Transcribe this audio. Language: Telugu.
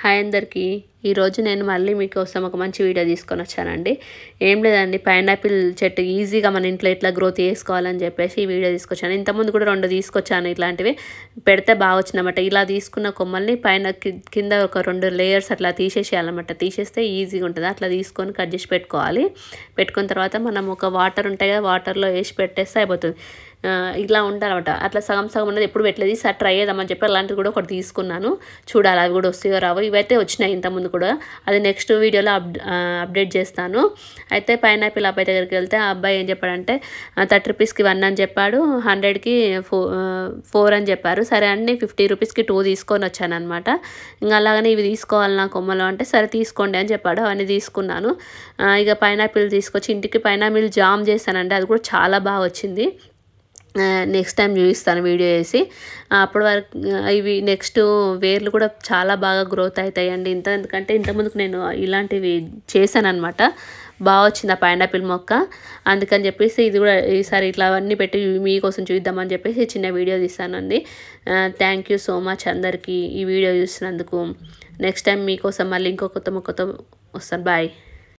హాయ్ అందరికీ ఈరోజు నేను మళ్ళీ మీకోసం ఒక మంచి వీడియో తీసుకొని వచ్చానండి. ఏం లేదండి, పైనాపిల్ చెట్టు ఈజీగా మన ఇంట్లో ఎట్లా గ్రోత్ చేసుకోవాలని చెప్పేసి ఈ వీడియో తీసుకొచ్చాను. ఇంతకుముందు కూడా 2 తీసుకొచ్చాను, ఇట్లాంటివి పెడితే బాగా వచ్చిందన్నమాట. ఇలా తీసుకున్న కొమ్మల్ని పైన కింద ఒక 2 లేయర్స్ అట్లా తీసేసేయాలన్నమాట. తీసేస్తే ఈజీగా ఉంటుంది. అట్లా తీసుకొని కట్ చేసి పెట్టుకోవాలి. పెట్టుకున్న తర్వాత మనం ఒక వాటర్ ఉంటాయి కదా, వాటర్లో వేసి పెట్టేస్తే అయిపోతుంది. ఇలా ఉండాలన్నమాట. అట్లా సగం సగం ఉన్నది ఎప్పుడు పెట్టలేదు. ఈసారి ట్రై చేద్దామని చెప్పి అలాంటిది కూడా ఒకటి తీసుకున్నాను. చూడాలి అవి కూడా వస్తాయో రావో. ఇవైతే వచ్చినాయి ఇంతకుముందు కూడా, అది నెక్స్ట్ వీడియోలో అప్డేట్ చేస్తాను. అయితే పైనాపిల్ అబ్బాయి దగ్గరికి వెళ్తే ఆ అబ్బాయి ఏం చెప్పాడంటే 30 రూపీస్కి 1 అని చెప్పాడు, 100కి 4 అని చెప్పారు. సరే అండి, 50 రూపీస్కి 2 తీసుకొని వచ్చాను అనమాట. ఇంకా అలాగనే ఇవి తీసుకోవాలి నా కొమ్మలు అంటే సరే తీసుకోండి అని చెప్పాడు. అవన్నీ తీసుకున్నాను. ఇక పైనాపిల్ తీసుకొచ్చి ఇంటికి పైనాపిల్ జామ్ చేశానండి. అది కూడా చాలా బాగా వచ్చింది. నెక్స్ట్ టైం చూపిస్తాను వీడియో వేసి. అప్పటి వరకు ఇవి నెక్స్ట్ వేర్లు కూడా చాలా బాగా గ్రోత్ అవుతాయండి. ఎందుకంటే ఇంతకుముందుకు నేను ఇలాంటివి చేశాను అనమాట. బాగా వచ్చింది ఆ పైనాపిల్ మొక్క. అందుకని చెప్పేసి ఇది కూడా ఈసారి ఇట్లా అవన్నీ పెట్టి మీకోసం చూద్దామని చెప్పేసి చిన్న వీడియో తీస్తానండి. థ్యాంక్ యూ సో మచ్ అందరికీ ఈ వీడియో చూసినందుకు. నెక్స్ట్ టైం మీకోసం మళ్ళీ ఇంకో కొత్త వస్తాను. బాయ్.